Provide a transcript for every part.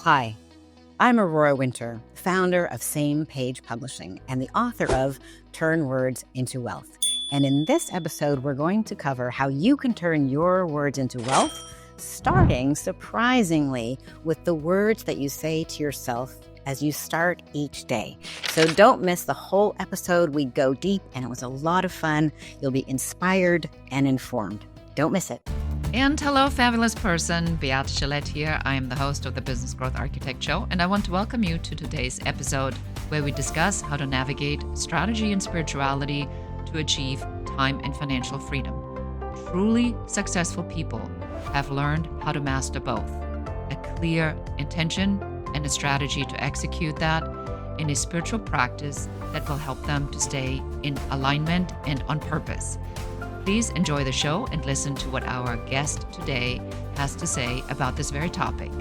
Hi, I'm Aurora Winter, founder of SamePage Publishing and the author of Turn Words into Wealth. And in this episode, we're going to cover how you can turn your words into wealth, starting, surprisingly, with the words that you say to yourself as you start each day. So don't miss the whole episode. We go deep, and it was a lot of fun. You'll be inspired and informed. Don't miss it. And hello, fabulous person. Beate Gillette here. I am the host of the Business Growth Architect Show, and I want to welcome you to today's episode where we discuss how to navigate strategy and spirituality to achieve time and financial freedom. Truly successful people have learned how to master both, a clear intention and a strategy to execute that in a spiritual practice that will help them to stay in alignment and on purpose. Please enjoy the show and listen to what our guest today has to say about this very topic.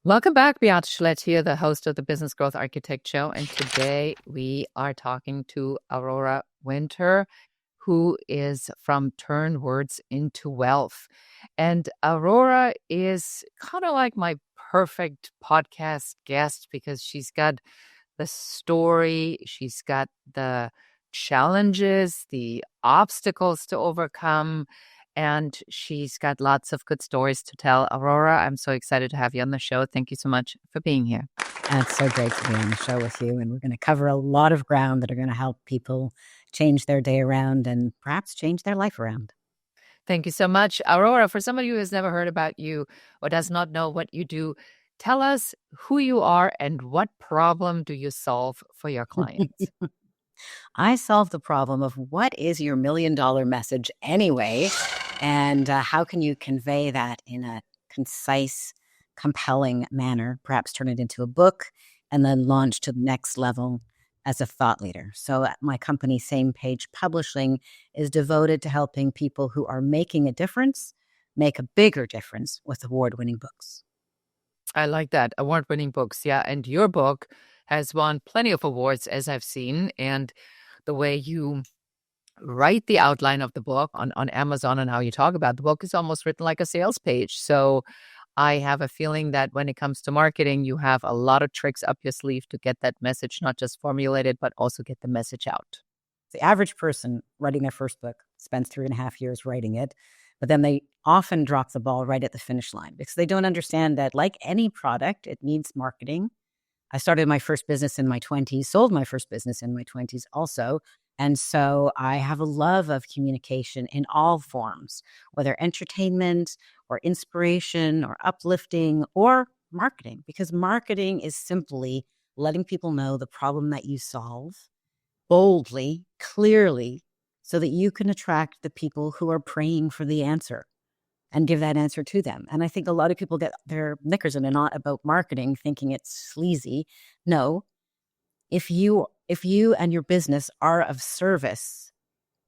Welcome back. Beate Gillette here, the host of the Business Growth Architect Show. And today we are talking to Aurora Winter, who is from Turn Words into Wealth. And Aurora is kind of like my perfect podcast guest because she's got the story, she's got the challenges, the obstacles to overcome, and she's got lots of good stories to tell. Aurora, I'm so excited to have you on the show. Thank you so much for being here. And it's so great to be on the show with you. And we're going to cover a lot of ground that are going to help people change their day around and perhaps change their life around. Thank you so much. Aurora, for somebody who has never heard about you or does not know what you do, tell us who you are and what problem do you solve for your clients? I solve the problem of what is your $1 million message anyway, and how can you convey that in a concise, compelling manner, perhaps turn it into a book, and then launch to the next level as a thought leader. So my company, SamePage Publishing, is devoted to helping people who are making a difference make a bigger difference with award-winning books. I like that. Award-winning books, yeah. And your book has won plenty of awards, as I've seen. And the way you write the outline of the book on Amazon and how you talk about the book is almost written like a sales page. So I have a feeling that when it comes to marketing, you have a lot of tricks up your sleeve to get that message not just formulated, but also get the message out. The average person writing their first book spends 3.5 years writing it, but then they often drop the ball right at the finish line because they don't understand that, like any product, it needs marketing. I started my first business in my 20s, sold my first business in my 20s also. And so I have a love of communication in all forms, whether entertainment or inspiration or uplifting or marketing, because marketing is simply letting people know the problem that you solve boldly, clearly, so that you can attract the people who are praying for the answer and give that answer to them. And I think a lot of people get their knickers in a knot about marketing, thinking it's sleazy. No, if you and your business are of service,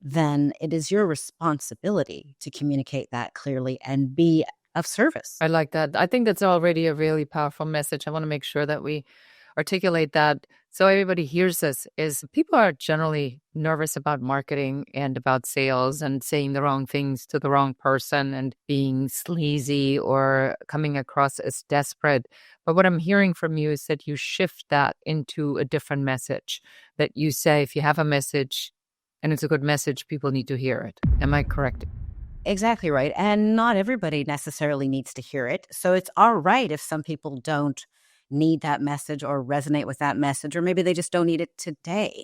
then it is your responsibility to communicate that clearly and be of service. I like that. I think that's already a really powerful message. I want to make sure that we articulate that so everybody hears this. Is people are generally nervous about marketing and about sales and saying the wrong things to the wrong person and being sleazy or coming across as desperate. But what I'm hearing from you is that you shift that into a different message, that you say if you have a message and it's a good message, people need to hear it. Am I correct? Exactly right. And not everybody necessarily needs to hear it. So it's all right if some people don't need that message or resonate with that message, or maybe they just don't need it today.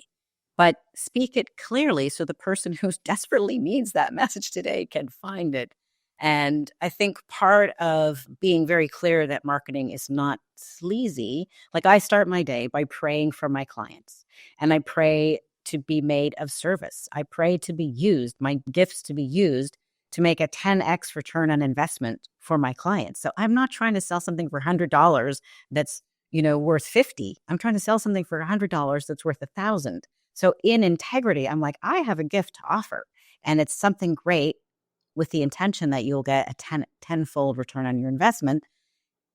But speak it clearly so the person who desperately needs that message today can find it. And I think part of being very clear that marketing is not sleazy, like I start my day by praying for my clients, and I pray to be made of service. I pray to be used, my gifts to be used to make a 10x return on investment for my clients. So I'm not trying to sell something for $100 that's, worth $50. I'm trying to sell something for $100 that's worth $1,000. So in integrity, I'm like, I have a gift to offer, and it's something great with the intention that you'll get a tenfold return on your investment.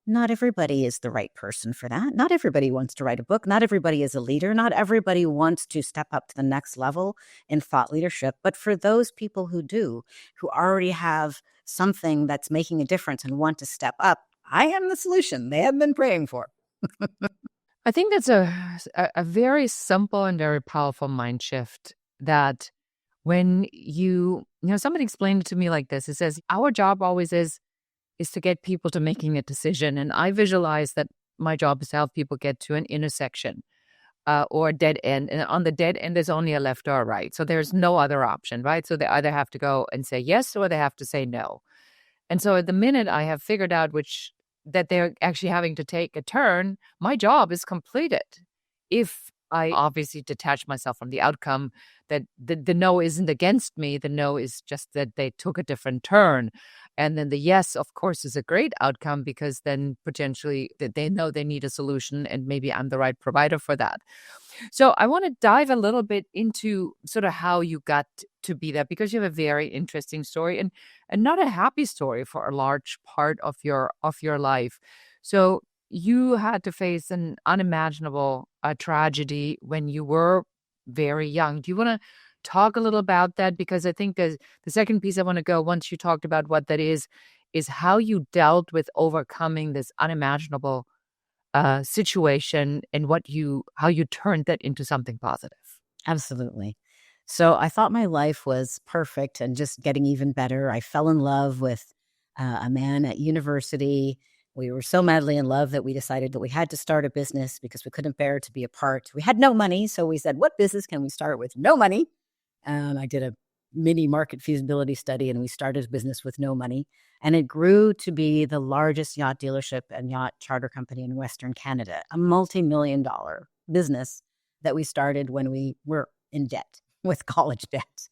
Not everybody is the right person for that. Not everybody wants to write a book. Not everybody is a leader. Not everybody wants to step up to the next level in thought leadership. But for those people who do, who already have something that's making a difference and want to step up, I am the solution they have been praying for. I think that's a very simple and very powerful mind shift that when somebody explained it to me like this. It says, our job always is to get people to making a decision. And I visualize that my job is to help people get to an intersection or a dead end. And on the dead end, there's only a left or a right. So there's no other option, right? So they either have to go and say yes or they have to say no. And so at the minute I have figured out that they're actually having to take a turn, my job is completed. If I obviously detach myself from the outcome, that the no isn't against me, the no is just that they took a different turn. And then the yes, of course, is a great outcome because then potentially they know they need a solution and maybe I'm the right provider for that. So I want to dive a little bit into sort of how you got to be that, because you have a very interesting story and not a happy story for a large part of your life. So you had to face an unimaginable tragedy when you were very young. Do you want to talk a little about that? Because I think the second piece I want to go, once you talked about what that is how you dealt with overcoming this unimaginable situation and how you turned that into something positive. Absolutely. So I thought my life was perfect and just getting even better. I fell in love with a man at university. We were so madly in love that we decided that we had to start a business because we couldn't bear to be apart. We had no money, so we said, what business can we start with no money? And I did a mini market feasibility study, and we started a business with no money. And it grew to be the largest yacht dealership and yacht charter company in Western Canada, a multi-million-dollar business that we started when we were in debt with college debt.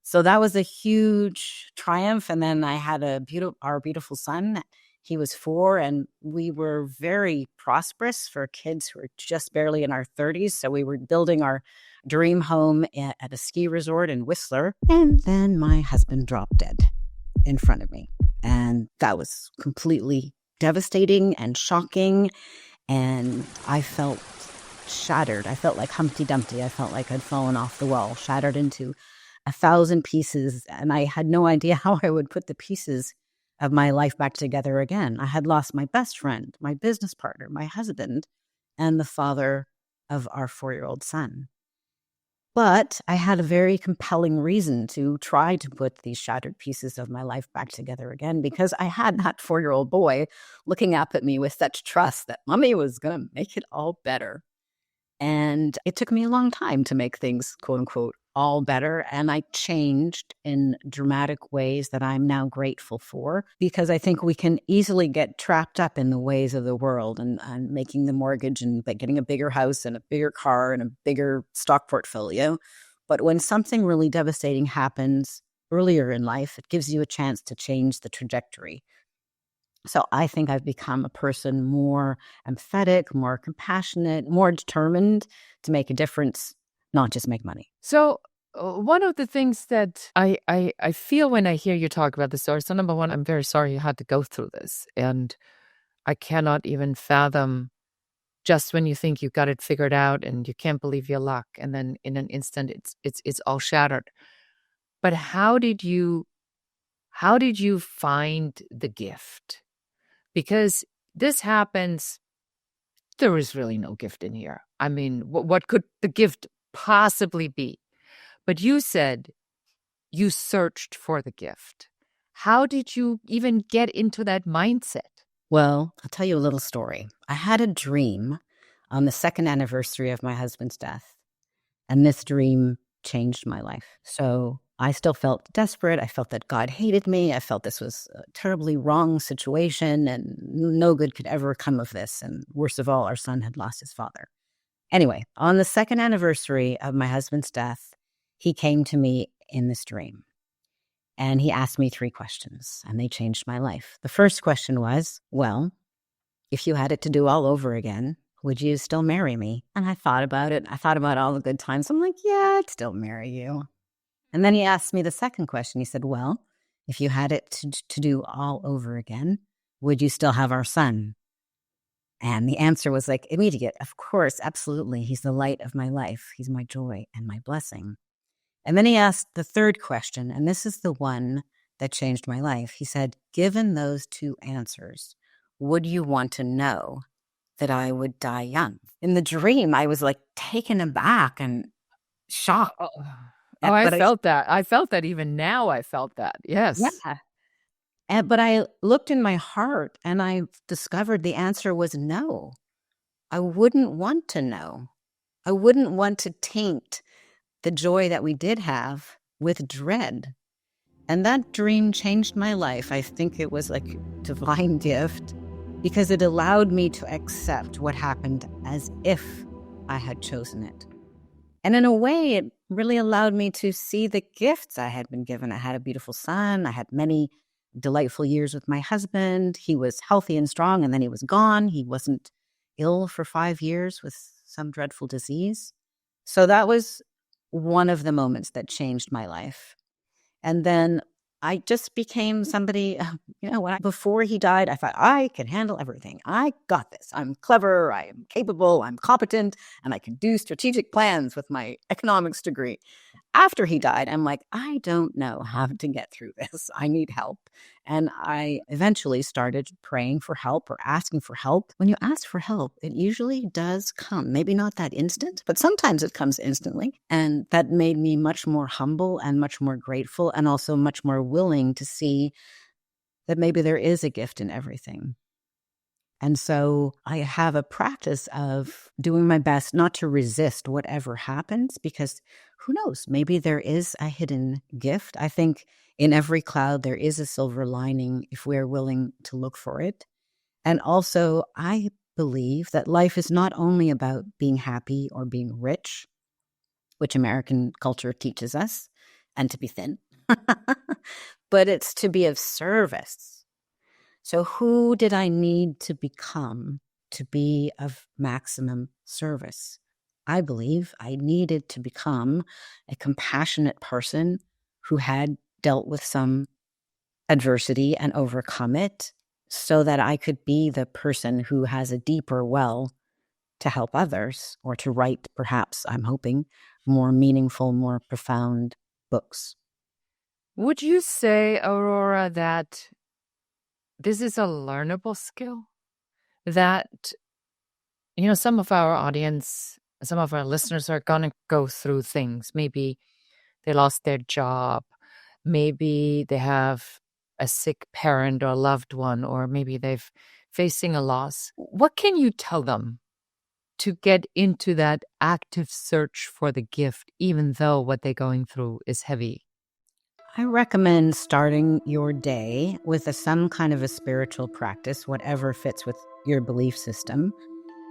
So that was a huge triumph. And then I had our beautiful son. He was 4, and we were very prosperous for kids who were just barely in our 30s. So we were building our dream home at a ski resort in Whistler. And then my husband dropped dead in front of me. And that was completely devastating and shocking. And I felt shattered. I felt like Humpty Dumpty. I felt like I'd fallen off the wall, shattered into 1,000 pieces. And I had no idea how I would put the pieces of my life back together again. I had lost my best friend, my business partner, my husband, and the father of our 4-year-old son. But I had a very compelling reason to try to put these shattered pieces of my life back together again, because I had that 4-year-old boy looking up at me with such trust that mommy was going to make it all better. And it took me a long time to make things, quote unquote, all better. And I changed in dramatic ways that I'm now grateful for, because I think we can easily get trapped up in the ways of the world and making the mortgage and getting a bigger house and a bigger car and a bigger stock portfolio. But when something really devastating happens earlier in life, it gives you a chance to change the trajectory. So I think I've become a person more empathetic, more compassionate, more determined to make a difference, not just make money. So one of the things that I feel when I hear you talk about the story, so number one, I'm very sorry you had to go through this. And I cannot even fathom just when you think you've got it figured out and you can't believe your luck. And then in an instant, it's all shattered. But how did you find the gift? Because this happens, there is really no gift in here. I mean, what could the gift possibly be? But you said you searched for the gift. How did you even get into that mindset? Well, I'll tell you a little story. I had a dream on the 2nd anniversary of my husband's death, and this dream changed my life. So I still felt desperate. I felt that God hated me. I felt this was a terribly wrong situation and no good could ever come of this. And worst of all, our son had lost his father. Anyway, on the 2nd anniversary of my husband's death, he came to me in this dream. And he asked me 3 questions, and they changed my life. The first question was, well, if you had it to do all over again, would you still marry me? And I thought about it. I thought about all the good times. I'm like, yeah, I'd still marry you. And then he asked me the second question. He said, well, if you had it to do all over again, would you still have our son? And the answer was like immediate. Of course, absolutely. He's the light of my life. He's my joy and my blessing. And then he asked the third question, and this is the one that changed my life. He said, given those 2 answers, would you want to know that I would die young? In the dream, I was like taken aback and shocked. Oh, I But felt that. I felt that even now. I felt that. Yes. yeah. But I looked in my heart and I discovered the answer was no. I wouldn't want to know. I wouldn't want to taint the joy that we did have with dread. And that dream changed my life. I think it was like a divine gift because it allowed me to accept what happened as if I had chosen it. And in a way, it really allowed me to see the gifts I had been given. I had a beautiful son. I had many delightful years with my husband. He was healthy and strong, and then he was gone. He wasn't ill for 5 years with some dreadful disease. So that was one of the moments that changed my life. And then I just became somebody, before he died, I thought, I can handle everything. I got this. I'm clever, I am capable, I'm competent, and I can do strategic plans with my economics degree. After he died, I'm like, I don't know how to get through this. I need help. And I eventually started praying for help or asking for help. When you ask for help, it usually does come. Maybe not that instant, but sometimes it comes instantly. And that made me much more humble and much more grateful and also much more willing to see that maybe there is a gift in everything. And so I have a practice of doing my best not to resist whatever happens, because who knows, maybe there is a hidden gift. I think in every cloud, there is a silver lining if we're willing to look for it. And also, I believe that life is not only about being happy or being rich, which American culture teaches us, and to be thin, but it's to be of service. So who did I need to become to be of maximum service? I believe I needed to become a compassionate person who had dealt with some adversity and overcome it so that I could be the person who has a deeper well to help others or to write, perhaps, I'm hoping, more meaningful, more profound books. Would you say, Aurora, that this is a learnable skill? That, some of our audience, some of our listeners are going to go through things. Maybe they lost their job. Maybe they have a sick parent or loved one, or maybe they've facing a loss. What can you tell them to get into that active search for the gift, even though what they're going through is heavy? I recommend starting your day with some kind of a spiritual practice, whatever fits with your belief system.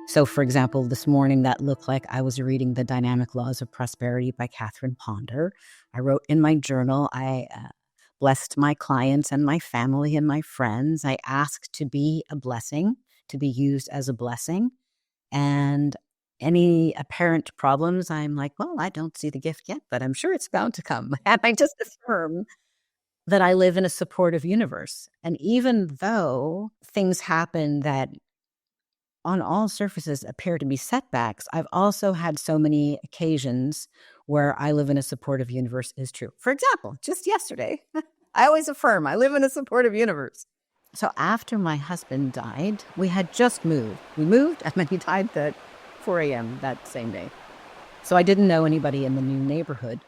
So, for example, this morning that looked like I was reading The Dynamic Laws of Prosperity by Catherine Ponder. I wrote in my journal, I blessed my clients and my family and my friends. I asked to be a blessing, to be used as a blessing. And any apparent problems, I'm like, well, I don't see the gift yet, but I'm sure it's bound to come. And I just affirm that I live in a supportive universe. And even though things happen that on all surfaces appear to be setbacks, I've also had so many occasions where I live in a supportive universe is true. For example, just yesterday, I always affirm I live in a supportive universe. So after my husband died, we had just moved. We moved and then he died at 4 a.m. that same day. So I didn't know anybody in the new neighborhood.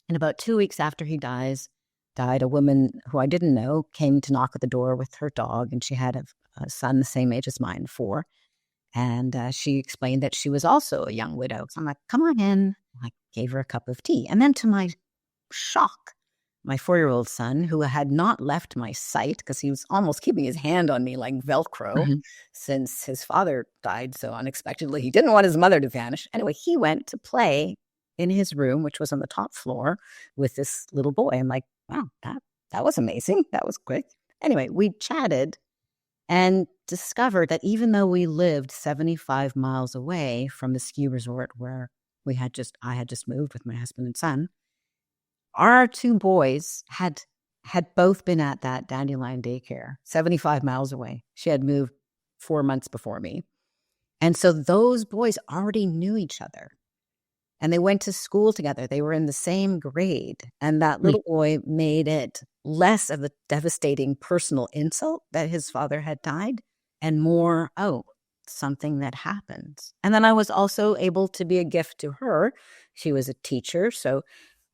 And about 2 weeks after he died, a woman who I didn't know came to knock at the door with her dog, and she had a son the same age as mine, 4. And she explained that she was also a young widow. So I'm like, come on in. I gave her a cup of tea. And then to my shock, my 4-year-old son, who had not left my sight because he was almost keeping his hand on me like Velcro since his father died so unexpectedly. He didn't want his mother to vanish. Anyway, he went to play in his room, which was on the top floor, with this little boy. I'm like, wow, that was amazing. That was quick. Anyway, we chatted and discovered that even though we lived 75 miles away from the ski resort where I had just moved with my husband and son, our 2 boys had both been at that dandelion daycare 75 miles away. She had moved 4 months before me. And so those boys already knew each other. And they went to school together. They were in the same grade. And that little boy made it less of a devastating personal insult that his father had died, and more, oh, something that happens. And then I was also able to be a gift to her. She was a teacher, so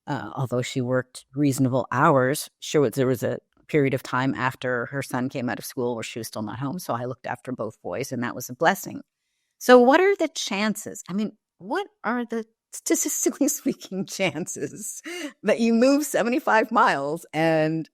although she worked reasonable hours, there was a period of time after her son came out of school where she was still not home. So I looked after both boys, and that was a blessing. So what are the chances? I mean, what are the statistically speaking chances that you move 75 miles and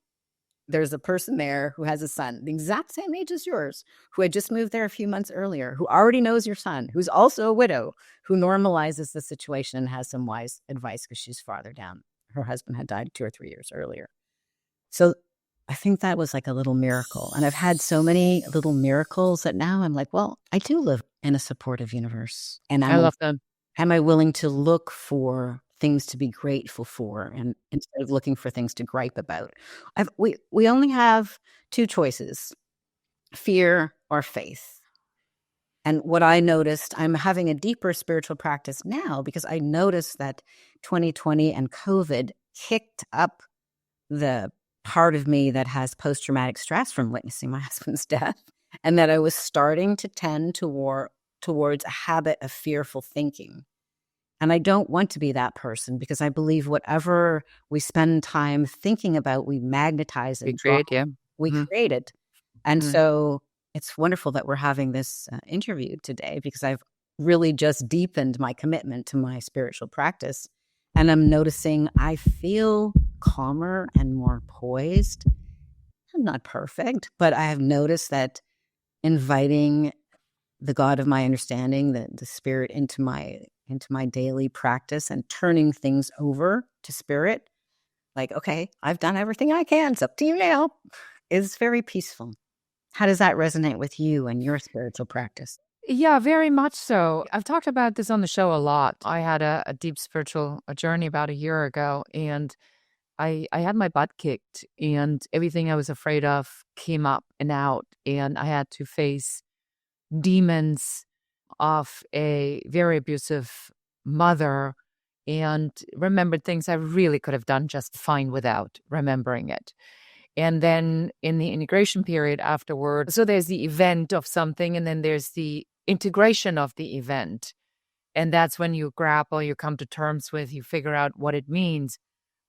there's a person there who has a son the exact same age as yours, who had just moved there a few months earlier, who already knows your son, who's also a widow, who normalizes the situation and has some wise advice because she's farther down. Her husband had died 2 or 3 years earlier. So I think that was like a little miracle. And I've had so many little miracles that now I'm like, well, I do live in a supportive universe. And I love that. am I willing to look for things to be grateful for, and instead of looking for things to gripe about? We only have 2 choices, fear or faith. And what I noticed, I'm having a deeper spiritual practice now because I noticed that 2020 and COVID kicked up the part of me that has post-traumatic stress from witnessing my husband's death, and that I was starting to tend towards a habit of fearful thinking. And I don't want to be that person because I believe whatever we spend time thinking about, we magnetize We and draw. create, yeah. We Mm-hmm. create it. And Mm-hmm. so it's wonderful that we're having this interview today because I've really just deepened my commitment to my spiritual practice. And I'm noticing I feel calmer and more poised. I'm not perfect, but I have noticed that inviting the God of my understanding, the spirit into my daily practice and turning things over to spirit, like, okay, I've done everything I can. It's up to you now, is very peaceful. How does that resonate with you and your spiritual practice? Yeah, very much so. I've talked about this on the show a lot. I had a deep spiritual journey about a year ago, and I had my butt kicked, and everything I was afraid of came up and out, and I had to face demons of a very abusive mother and remembered things I really could have done just fine without remembering it. And then in the integration period afterward, so there's the event of something, and then there's the integration of the event. And that's when you grapple, you come to terms with, you figure out what it means.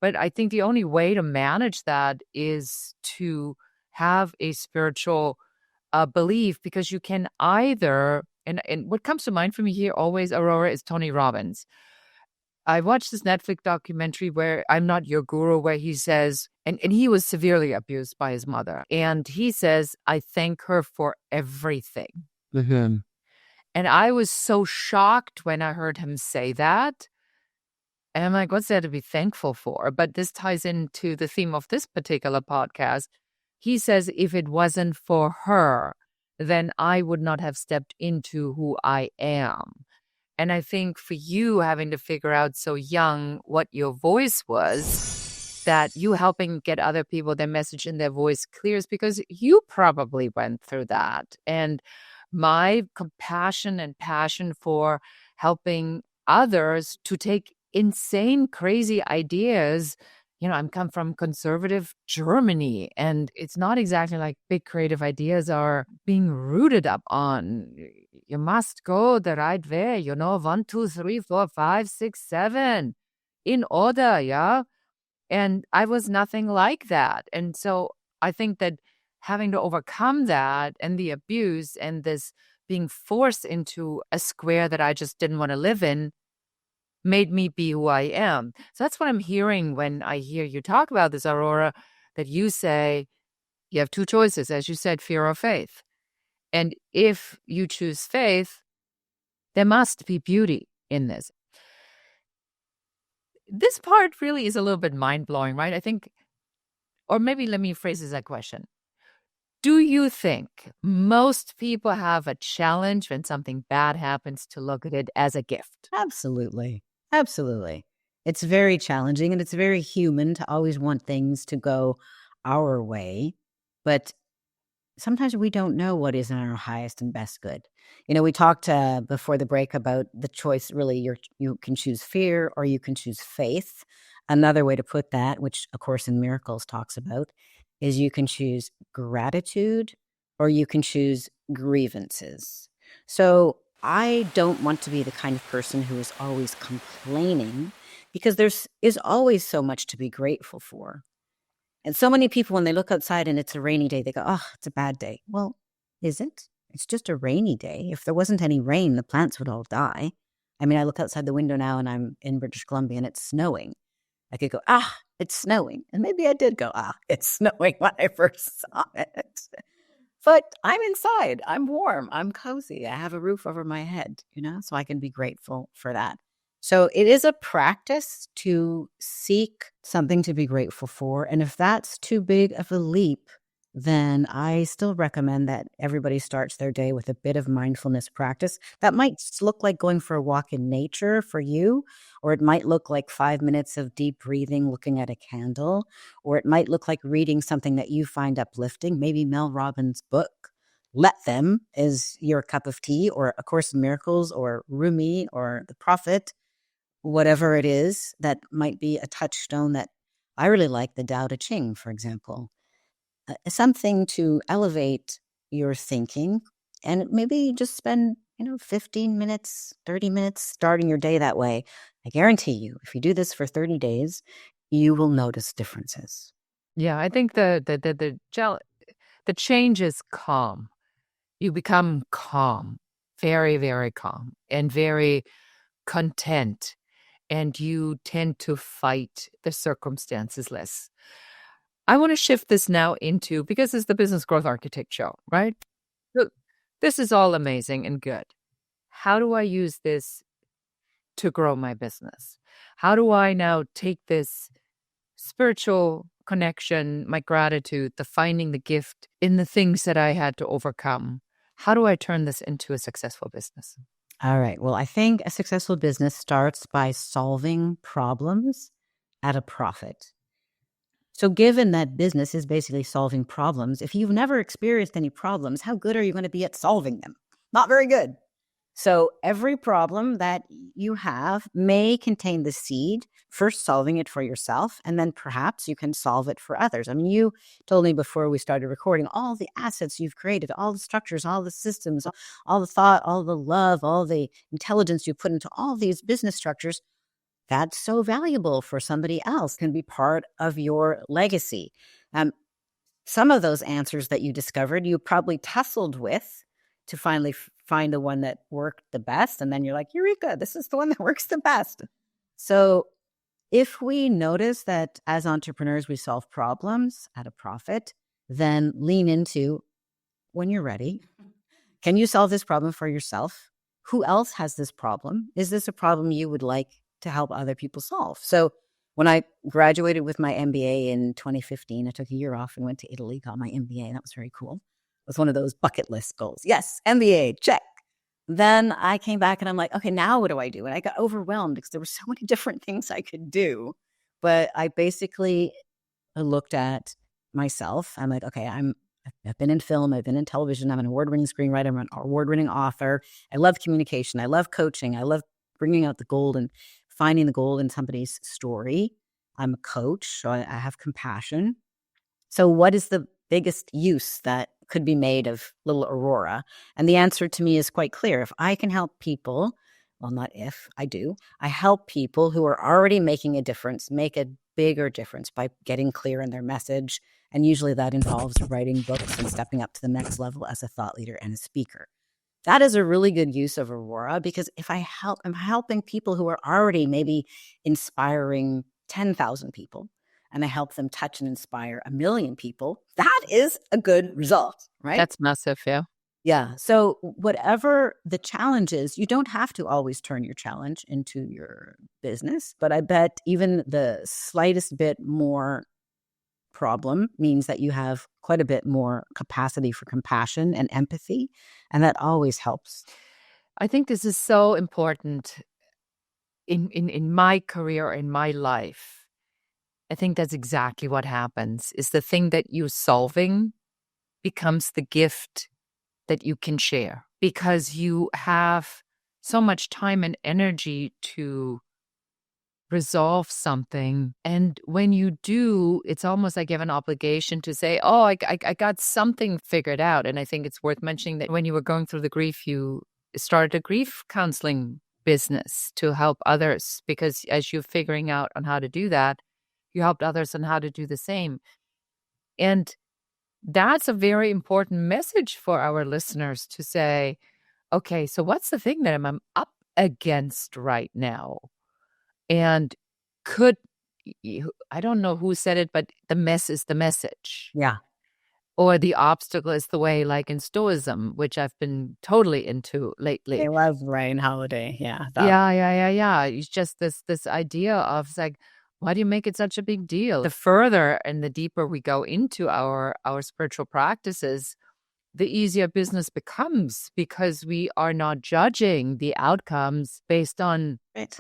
But I think the only way to manage that is to have a spiritual belief, because you can either, and what comes to mind for me here always, Aurora, is Tony Robbins. I watched this Netflix documentary where I'm Not Your Guru, where he says, and he was severely abused by his mother. And he says, I thank her for everything. Mm-hmm. And I was so shocked when I heard him say that. And I'm like, what's there to be thankful for? But this ties into the theme of this particular podcast. He says, if it wasn't for her, then I would not have stepped into who I am. And I think for you having to figure out so young what your voice was, that you helping get other people their message and their voice clear is because you probably went through that. And my compassion and passion for helping others to take insane, crazy ideas. I'm come from conservative Germany, and it's not exactly like big creative ideas are being rooted up on. You must go the right way, 1, 2, 3, 4, 5, 6, 7 in order, yeah. And I was nothing like that. And so I think that having to overcome that and the abuse and this being forced into a square that I just didn't want to live in made me be who I am. So that's what I'm hearing when I hear you talk about this, Aurora, that you say you have 2 choices, as you said, fear or faith. And if you choose faith, there must be beauty in this. This part really is a little bit mind-blowing, right? I think, or maybe let me phrase this as a question. Do you think most people have a challenge when something bad happens to look at it as a gift? Absolutely. Absolutely. It's very challenging and it's very human to always want things to go our way. But sometimes we don't know what is in our highest and best good. We talked before the break about the choice. Really, you can choose fear or you can choose faith. Another way to put that, which A Course in Miracles talks about, is you can choose gratitude or you can choose grievances. So I don't want to be the kind of person who is always complaining, because is always so much to be grateful for. And so many people, when they look outside and it's a rainy day, they go, oh, it's a bad day. Well, is it? It's just a rainy day. If there wasn't any rain, the plants would all die. I mean, I look outside the window now and I'm in British Columbia and it's snowing. I could go, it's snowing. And maybe I did go, it's snowing when I first saw it. But I'm inside. I'm warm. I'm cozy. I have a roof over my head, so I can be grateful for that. So it is a practice to seek something to be grateful for. And if that's too big of a leap, then I still recommend that everybody starts their day with a bit of mindfulness practice. That might look like going for a walk in nature for you, or it might look like 5 minutes of deep breathing, looking at a candle, or it might look like reading something that you find uplifting, maybe Mel Robbins' book. Let Them is your cup of tea, or A Course in Miracles, or Rumi, or The Prophet, whatever it is that might be a touchstone that I really like, the Tao Te Ching, for example. Something to elevate your thinking, and maybe just spend 15 minutes, 30 minutes starting your day that way. I guarantee you, if you do this for 30 days, you will notice differences. Yeah, I think the change is calm. You become calm, very, very calm, and very content, and you tend to fight the circumstances less. I want to shift this now into, because it's the Business Growth Architect show, right? So this is all amazing and good. How do I use this to grow my business? How do I now take this spiritual connection, my gratitude, the finding the gift in the things that I had to overcome? How do I turn this into a successful business? All right. Well, I think a successful business starts by solving problems at a profit. So given that business is basically solving problems, if you've never experienced any problems, how good are you going to be at solving them? Not very good. So every problem that you have may contain the seed, first solving it for yourself, and then perhaps you can solve it for others. I mean, you told me before we started recording all the assets you've created, all the structures, all the systems, all the thought, all the love, all the intelligence you put into all these business structures. That's so valuable for somebody else, can be part of your legacy. Some of those answers that you discovered, you probably tussled with to finally find the one that worked the best. And then you're like, Eureka, this is the one that works the best. So if we notice that as entrepreneurs, we solve problems at a profit, then lean into, when you're ready, can you solve this problem for yourself? Who else has this problem? Is this a problem you would like to help other people solve? So when I graduated with my MBA in 2015, I took a year off and went to Italy, got my MBA. That was very cool. It was one of those bucket list goals. Yes, MBA, check. Then I came back and I'm like, okay, now what do I do? And I got overwhelmed because there were so many different things I could do. But I basically looked at myself. I'm like, okay, I've been in film, I've been in television, I'm an award-winning screenwriter, I'm an award-winning author. I love communication, I love coaching, I love bringing out the gold and finding the gold in somebody's story. I'm a coach, so I have compassion. So what is the biggest use that could be made of little Aurora? And the answer to me is quite clear. If I can help people, well, not if, I do, I help people who are already making a difference, make a bigger difference by getting clear in their message. And usually that involves writing books and stepping up to the next level as a thought leader and a speaker. That is a really good use of Aurora, because if I'm helping people who are already maybe inspiring 10,000 people, and I help them touch and inspire 1 million people, that is a good result, right? That's massive, yeah. Yeah. So whatever the challenge is, you don't have to always turn your challenge into your business. But I bet even the slightest bit more problem means that you have quite a bit more capacity for compassion and empathy. And that always helps. I think this is so important in my career, in my life. I think that's exactly what happens, is the thing that you're solving becomes the gift that you can share, because you have so much time and energy to resolve something. And when you do, it's almost like you have an obligation to say, oh, I got something figured out. And I think it's worth mentioning that when you were going through the grief, you started a grief counseling business to help others, because as you're figuring out on how to do that, you helped others on how to do the same. And that's a very important message for our listeners to say, okay, so what's the thing that I'm up against right now? And could I don't know who said it, but the mess is the message. Yeah. Or the obstacle is the way, like in Stoicism, which I've been totally into lately. I love Ryan Holiday. Yeah. Yeah. It's just this idea of it's like, why do you make it such a big deal? The further and the deeper we go into our spiritual practices, the easier business becomes, because we are not judging the outcomes based on Right.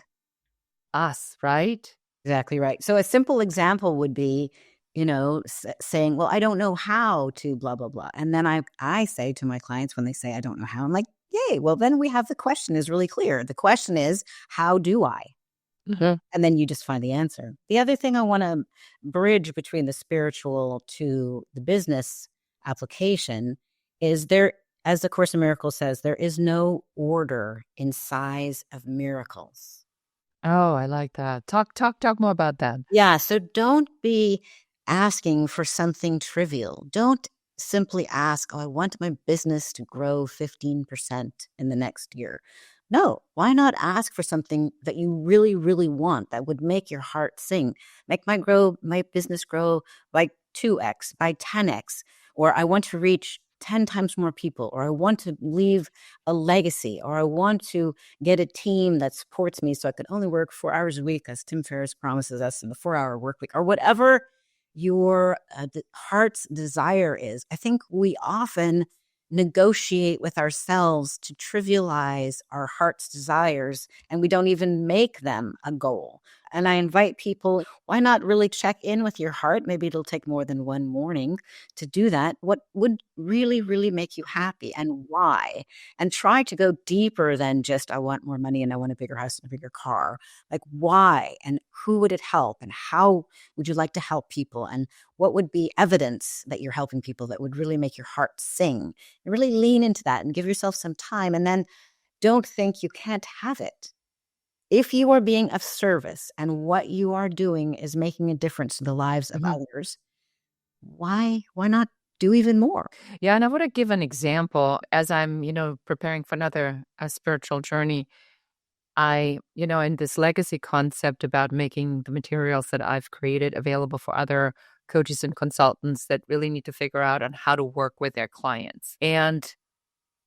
us, right? Exactly right. So a simple example would be, saying, well, I don't know how to blah, blah, blah. And then I say to my clients when they say, I don't know how, I'm like, yay, well, then we have the question is really clear. The question is, how do I? Mhm. And then you just find the answer. The other thing I want to bridge between the spiritual to the business application is there, as the Course in Miracles says, there is no order in size of miracles. Oh, I like that. Talk more about that. Yeah, so don't be asking for something trivial. Don't simply ask, oh, I want my business to grow 15% in the next year. No, why not ask for something that you really, really want that would make your heart sing? Make my business grow by 2x, by 10x, or I want to reach 10 times more people, or I want to leave a legacy, or I want to get a team that supports me so I can only work 4 hours a week, as Tim Ferriss promises us in the 4-hour work week, or whatever your heart's desire is. I think we often negotiate with ourselves to trivialize our heart's desires, and we don't even make them a goal. And I invite people, why not really check in with your heart? Maybe it'll take more than one morning to do that. What would really, really make you happy, and why? And try to go deeper than just, I want more money and I want a bigger house and a bigger car. Like, why? And who would it help? And how would you like to help people? And what would be evidence that you're helping people that would really make your heart sing? And really lean into that and give yourself some time. And then don't think you can't have it. If you are being of service and what you are doing is making a difference in the lives of others, why not do even more? Yeah, and I want to give an example. As I'm, preparing for another spiritual journey, in this legacy concept about making the materials that I've created available for other coaches and consultants that really need to figure out on how to work with their clients. And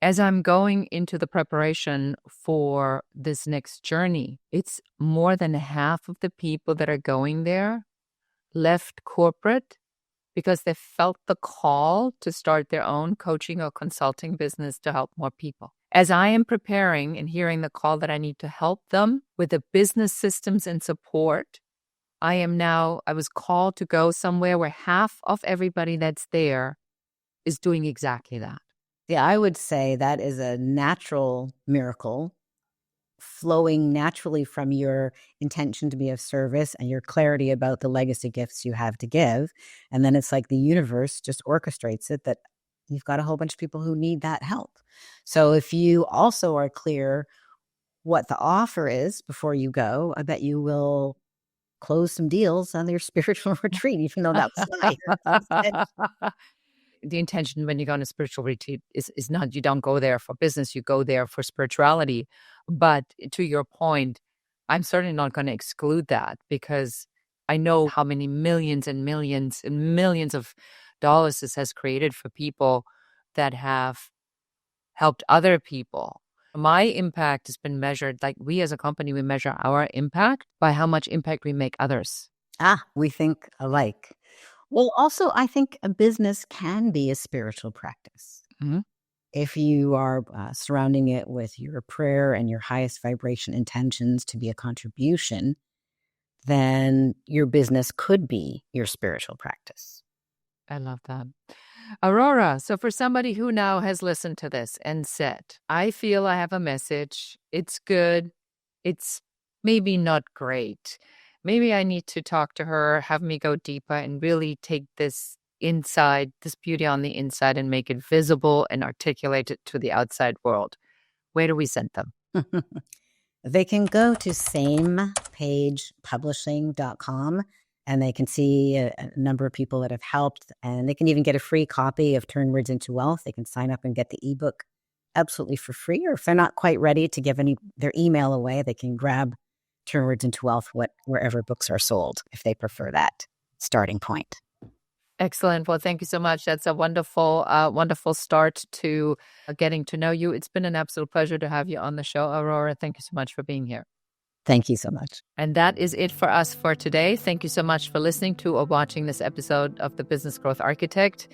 as I'm going into the preparation for this next journey, it's more than half of the people that are going there left corporate because they felt the call to start their own coaching or consulting business to help more people. As I am preparing and hearing the call that I need to help them with the business systems and support, I was called to go somewhere where half of everybody that's there is doing exactly that. Yeah, I would say that is a natural miracle flowing naturally from your intention to be of service and your clarity about the legacy gifts you have to give. And then it's like the universe just orchestrates it that you've got a whole bunch of people who need that help. So if you also are clear what the offer is before you go, I bet you will close some deals on your spiritual retreat, even though that was nice. The intention when you go on a spiritual retreat is not, you don't go there for business, you go there for spirituality. But to your point, I'm certainly not going to exclude that, because I know how many millions and millions and millions of dollars this has created for people that have helped other people. My impact has been measured, like we as a company, we measure our impact by how much impact we make others. We think alike. Well, also, I think a business can be a spiritual practice. Mm-hmm. If you are surrounding it with your prayer and your highest vibration intentions to be a contribution, then your business could be your spiritual practice. I love that. Aurora, so for somebody who now has listened to this and said, I feel I have a message, it's good, it's maybe not great. Maybe I need to talk to her, have me go deeper and really take this inside, this beauty on the inside and make it visible and articulate it to the outside world. Where do we send them? They can go to SamePagePublishing.com and they can see a number of people that have helped, and they can even get a free copy of Turn Words into Wealth. They can sign up and get the ebook absolutely for free, or if they're not quite ready to give their email away, they can grab Turn Words into Wealth wherever books are sold, if they prefer that starting point. Excellent. Well, thank you so much. That's a wonderful, wonderful start to getting to know you. It's been an absolute pleasure to have you on the show, Aurora. Thank you so much for being here. Thank you so much. And that is it for us for today. Thank you so much for listening to or watching this episode of The Business Growth Architect.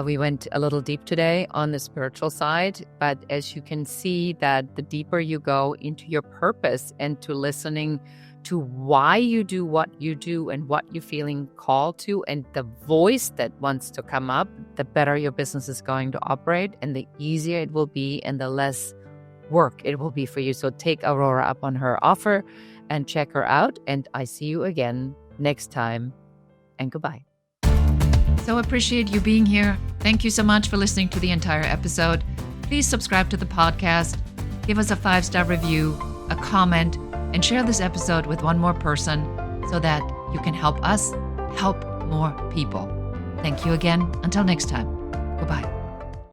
We went a little deep today on the spiritual side, but as you can see that the deeper you go into your purpose and to listening to why you do what you do and what you're feeling called to and the voice that wants to come up, the better your business is going to operate and the easier it will be and the less work it will be for you. So take Aurora up on her offer and check her out. And I see you again next time, and goodbye. So appreciate you being here. Thank you so much for listening to the entire episode. Please subscribe to the podcast, give us a 5-star review, a comment, and share this episode with one more person so that you can help us help more people. Thank you again. Until next time. Goodbye.